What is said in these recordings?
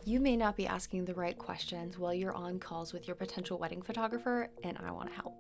You may not be asking the right questions while you're on calls with your potential wedding photographer, and I want to help.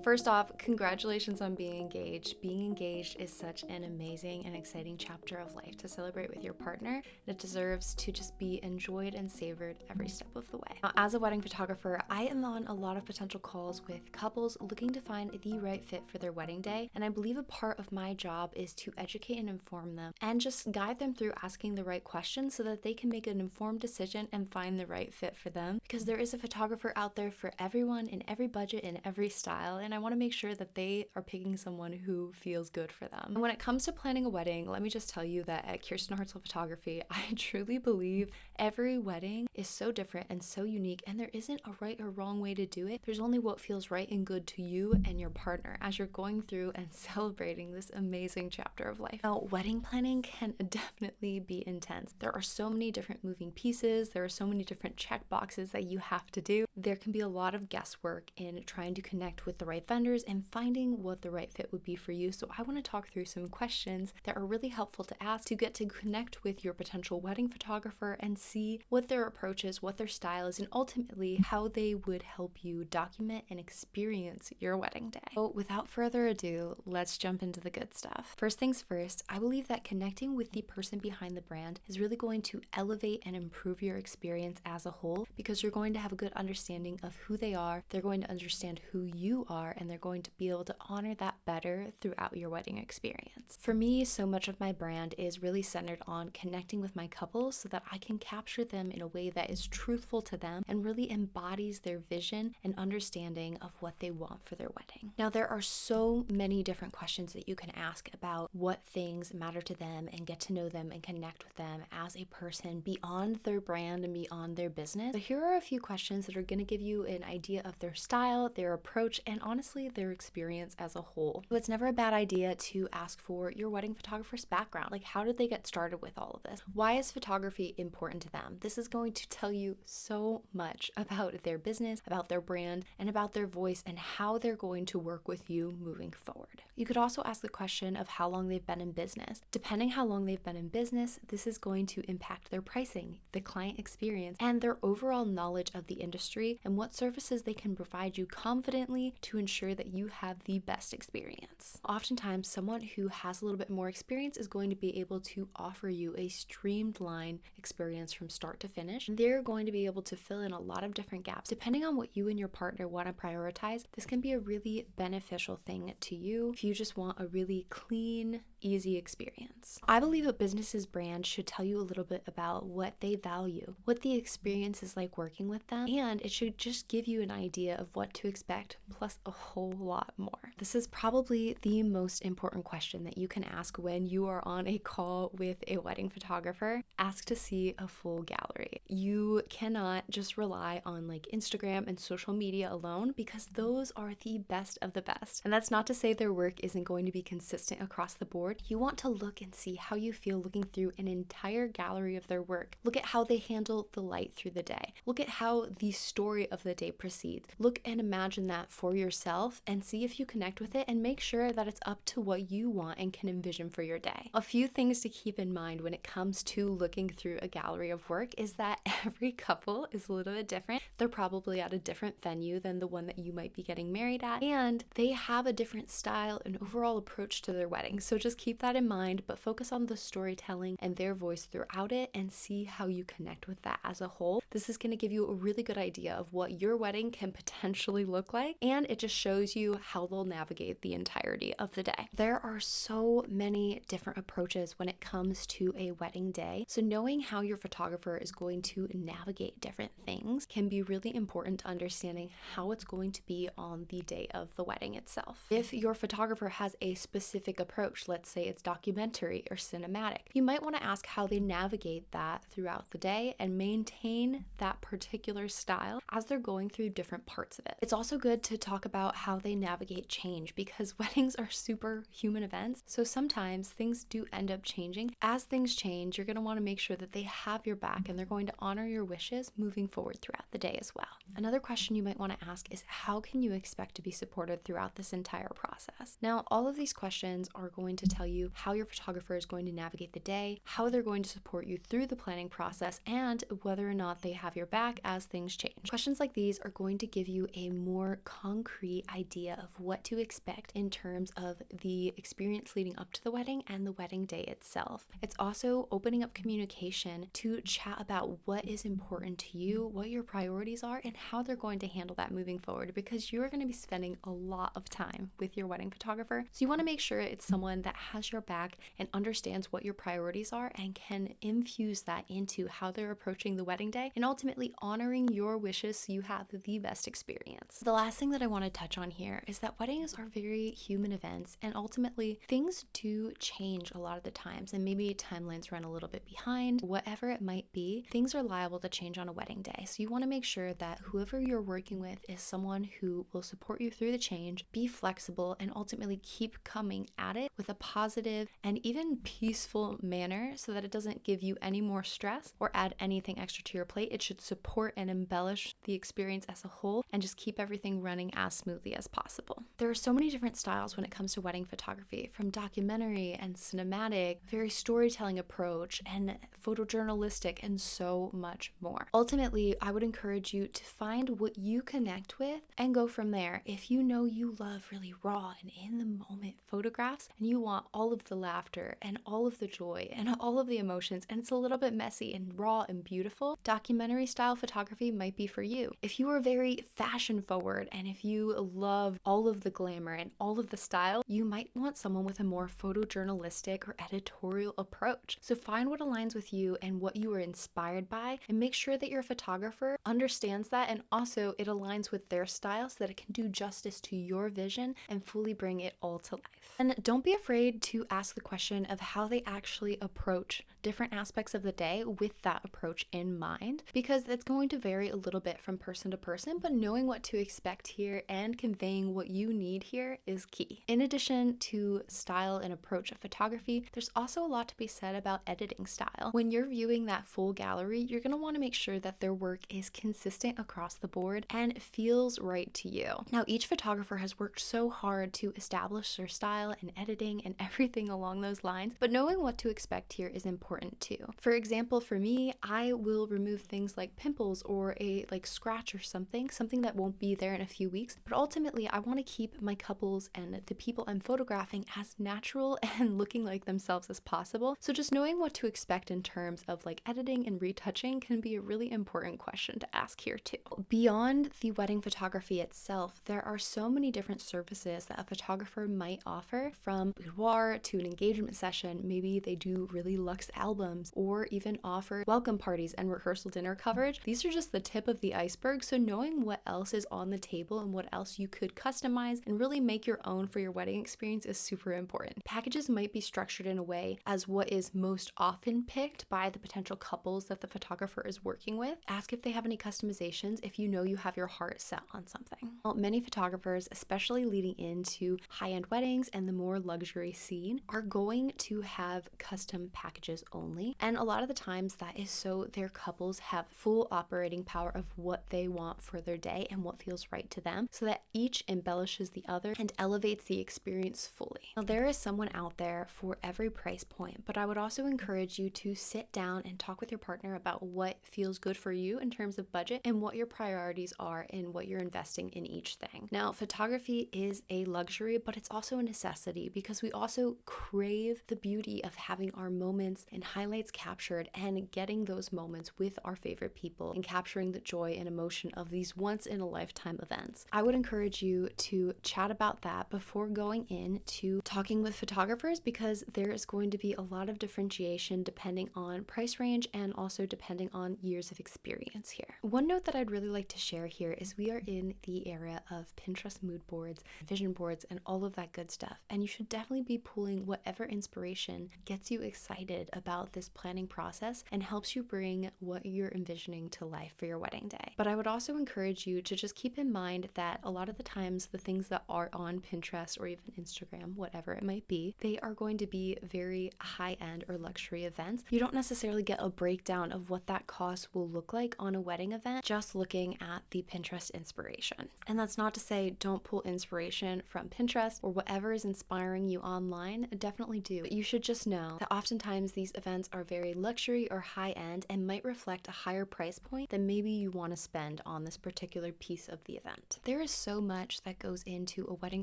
First off, congratulations on being engaged. Being engaged is such an amazing and exciting chapter of life to celebrate with your partner. It deserves to just be enjoyed and savored every step of the way. Now, as a wedding photographer, I am on a lot of potential calls with couples looking to find the right fit for their wedding day, and I believe a part of my job is to educate and inform them and just guide them through asking the right questions so that they can make an informed decision and find the right fit for them, because there is a photographer out there for everyone in every budget and every style, and I want to make sure that they are picking someone who feels good for them. And when it comes to planning a wedding, let me just tell you that at Kirsten Hartzell Photography, I truly believe every wedding is so different and so unique, and there isn't a right or wrong way to do it. There's only what feels right and good to you and your partner as you're going through and celebrating this amazing chapter of life. Now, wedding planning can definitely be intense. There are so many different moving pieces. There are so many different check boxes that you have to do. There can be a lot of guesswork in trying to connect with the right vendors and finding what the right fit would be for you. So I want to talk through some questions that are really helpful to ask to get to connect with your potential wedding photographer and see what their approach is, what their style is, and ultimately how they would help you document and experience your wedding day. So without further ado, let's jump into the good stuff. First things first, I believe that connecting with the person behind the brand is really going to elevate and improve your experience as a whole, because you're going to have a good understanding of who they are, they're going to understand who you are, and they're going to be able to honor that better throughout your wedding experience. For me, so much of my brand is really centered on connecting with my couples so that I can capture them in a way that is truthful to them and really embodies their vision and understanding of what they want for their wedding. Now, there are so many different questions that you can ask about what things matter to them and get to know them and connect with them as a person beyond their brand and beyond their business. So here are a few questions that are going to give you an idea of their style, their approach, and honestly, their experience as a whole. So it's never a bad idea to ask for your wedding photographer's background. Like, how did they get started with all of this? Why is photography important to them? This is going to tell you so much about their business, about their brand, and about their voice and how they're going to work with you moving forward. You could also ask the question of how long they've been in business. Depending how long they've been in business, this is going to impact their pricing, the client experience, and their overall knowledge of the industry and what services they can provide you confidently to ensure that you have the best experience. Oftentimes, someone who has a little bit more experience is going to be able to offer you a streamlined experience from start to finish. They're going to be able to fill in a lot of different gaps. Depending on what you and your partner want to prioritize, this can be a really beneficial thing to you if you just want a really clean, easy experience. I believe a business's brand should tell you a little bit about what they value, what the experience is like working with them, and it should just give you an idea of what to expect, plus a whole lot more. This is probably the most important question that you can ask when you are on a call with a wedding photographer. Ask to see a full gallery. You cannot just rely on like Instagram and social media alone, because those are the best of the best. And that's not to say their work isn't going to be consistent across the board. You want to look and see how you feel looking through an entire gallery of their work. Look at how they handle the light through the day. Look at how the story of the day proceeds. Look and imagine that for yourself and see if you connect with it, and make sure that it's up to what you want and can envision for your day. A few things to keep in mind when it comes to looking through a gallery of work is that every couple is a little bit different. They're probably at a different venue than the one that you might be getting married at, and they have a different style and overall approach to their wedding. So just keep that in mind, but focus on the storytelling and their voice throughout it and see how you connect with that as a whole. This is going to give you a really good idea of what your wedding can potentially look like, and it just shows you how they'll navigate the entirety of the day. There are so many different approaches when it comes to a wedding day, so knowing how your photographer is going to navigate different things can be really important to understanding how it's going to be on the day of the wedding itself. If your photographer has a specific approach, let's say it's documentary or cinematic, you might want to ask how they navigate that throughout the day and maintain that particular style as they're going through different parts of it. It's also good to talk about about how they navigate change, because weddings are super human events. So sometimes things do end up changing. As things change, you're going to want to make sure that they have your back and they're going to honor your wishes moving forward throughout the day as well. Another question you might want to ask is, how can you expect to be supported throughout this entire process? Now, all of these questions are going to tell you how your photographer is going to navigate the day, how they're going to support you through the planning process, and whether or not they have your back as things change. Questions like these are going to give you a more concrete idea of what to expect in terms of the experience leading up to the wedding and the wedding day itself. It's also opening up communication to chat about what is important to you, what your priorities are, and how they're going to handle that moving forward, because you're going to be spending a lot of time with your wedding photographer. So you want to make sure it's someone that has your back and understands what your priorities are and can infuse that into how they're approaching the wedding day and ultimately honoring your wishes so you have the best experience. The last thing that I want to touch on here is that weddings are very human events, and ultimately things do change a lot of the times, and maybe timelines run a little bit behind, whatever it might be, things are liable to change on a wedding day. So you want to make sure that whoever you're working with is someone who will support you through the change, be flexible, and ultimately keep coming at it with a positive and even peaceful manner so that it doesn't give you any more stress or add anything extra to your plate. It should support and embellish the experience as a whole and just keep everything running as smoothly as possible. There are so many different styles when it comes to wedding photography, from documentary and cinematic, very storytelling approach, and photojournalistic, and so much more. Ultimately, I would encourage you to find what you connect with and go from there. If you know you love really raw and in the moment photographs and you want all of the laughter and all of the joy and all of the emotions, and it's a little bit messy and raw and beautiful, documentary style photography might be for you. If you are very fashion forward and if you love all of the glamour and all of the style, you might want someone with a more photojournalistic or editorial approach. So find what aligns with you and what you are inspired by, and make sure that your photographer understands that, and also it aligns with their style so that it can do justice to your vision and fully bring it all to life. And don't be afraid to ask the question of how they actually approach different aspects of the day with that approach in mind, because it's going to vary a little bit from person to person, but knowing what to expect here and conveying what you need here is key. In addition to style and approach of photography, there's also a lot to be said about editing style. When you're viewing that full gallery, you're going to want to make sure that their work is consistent across the board and feels right to you. Now, each photographer has worked so hard to establish their style and editing and everything along those lines, but knowing what to expect here is important too. For example, for me, I will remove things like pimples or a scratch or something that won't be there in a few weeks, but ultimately I want to keep my couples and the people I'm photographing as natural and looking like themselves as possible. So just knowing what to expect in terms of editing and retouching can be a really important question to ask here too. Beyond the wedding photography itself, there are so many different services that a photographer might offer, from boudoir to an engagement session. Maybe they do really luxe albums or even offer welcome parties and rehearsal dinner coverage. These are just the tip of the iceberg, so knowing what else is on the table and what else you could customize and really make your own for your wedding experience is super important. Packages might be structured in a way as what is most often picked by the potential couples that the photographer is working with. Ask if they have any customizations if you know you have your heart set on something. Well, many photographers, especially leading into high-end weddings and the more luxury scene, are going to have custom packages only, and a lot of the times that is so their couples have full operating power of what they want for their day and what feels right to them, so that each embellishes the other and elevates the experience fully. Now, there is someone out there for every price point, but I would also encourage you to sit down and talk with your partner about what feels good for you in terms of budget and what your priorities are and what you're investing in each thing. Now, photography is a luxury, but it's also a necessity, because we also crave the beauty of having our moments and highlights captured and getting those moments with our favorite people and capturing the joy and emotion of these once in a lifetime events. I would encourage you to chat about that before going into talking with photographers, because there is going to be a lot of differentiation depending on price range and also depending on years of experience here. One note that I'd really like to share here is we are in the era of Pinterest mood boards, vision boards, and all of that good stuff, and you should definitely be pulling whatever inspiration gets you excited about this planning process and helps you bring what you're envisioning to life for your wedding day. But I would also encourage you to just keep in mind that a lot of the times the things that are on Pinterest or even Instagram, whatever it might be, they are going to be very high-end or luxury events. You don't necessarily get a breakdown of what that cost will look like on a wedding event just looking at the Pinterest inspiration. And that's not to say don't pull inspiration from Pinterest or whatever is inspiring you online. Definitely do. But you should just know that oftentimes these events are very luxury or high-end and might reflect a higher price point than maybe you want to spend on this particular piece of the event. There is so much that goes into a wedding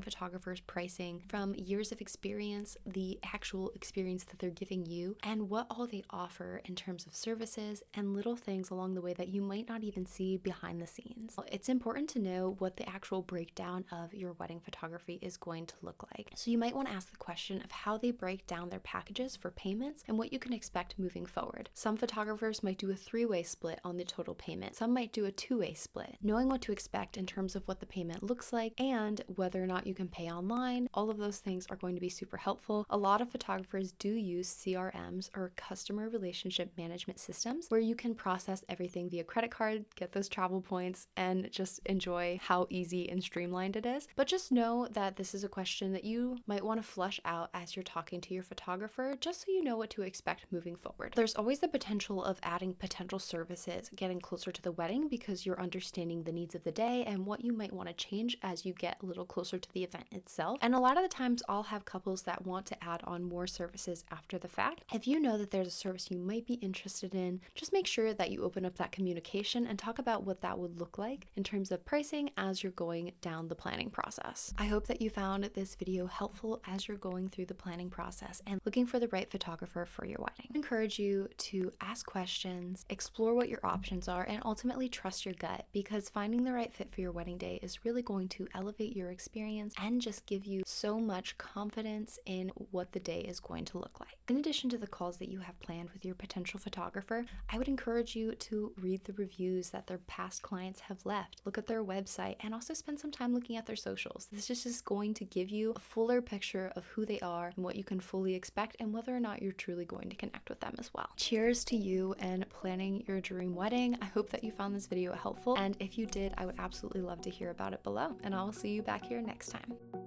photographer's pricing, from years of experience, the actual experience that they're giving you, and what all they offer in terms of services and little things along the way that you might not even see behind the scenes. It's important to know what the actual breakdown of your wedding photography is going to look like. So you might want to ask the question of how they break down their packages for payments and what you can expect moving forward. Some photographers might do a 3-way split on the total payment. Some might do a 2-way split. Knowing what to expect in terms of what the payment looks like and whether or not you can pay online, all of those things are going to be super helpful. A lot of photographers do use CRMs, or customer relationship management systems, where you can process everything via credit card, get those travel points, and just enjoy how easy and streamlined it is. But just know that this is a question that you might want to flush out as you're talking to your photographer, just so you know what to expect moving forward. There's always the potential of adding potential services getting closer to the wedding, because you're understanding the needs of the day and what you might want to change as you get a little closer to the event itself. And a lot of the times I'll have couples that want to add on more services after the fact. If you know that there's a service you might be interested in, just make sure that you open up that communication and talk about what that would look like in terms of pricing as you're going down the planning process. I hope that you found this video helpful as you're going through the planning process and looking for the right photographer for your wedding. I encourage you to ask questions, explore what your options are, and ultimately trust your gut, because finding the right fit for your wedding day is really going to elevate your experience and just give you so much confidence in what the day is going to look like. In addition to the calls that you have planned with your potential photographer, I would encourage you to read the reviews that their past clients have left, look at their website, and also spend some time looking at their socials. This is just going to give you a fuller picture of who they are and what you can fully expect, and whether or not you're truly going to connect with them as well. Cheers to you and planning your dream wedding. I hope that you found this video helpful, and if you did, I would absolutely love to hear about it below, and I will see you back here next time.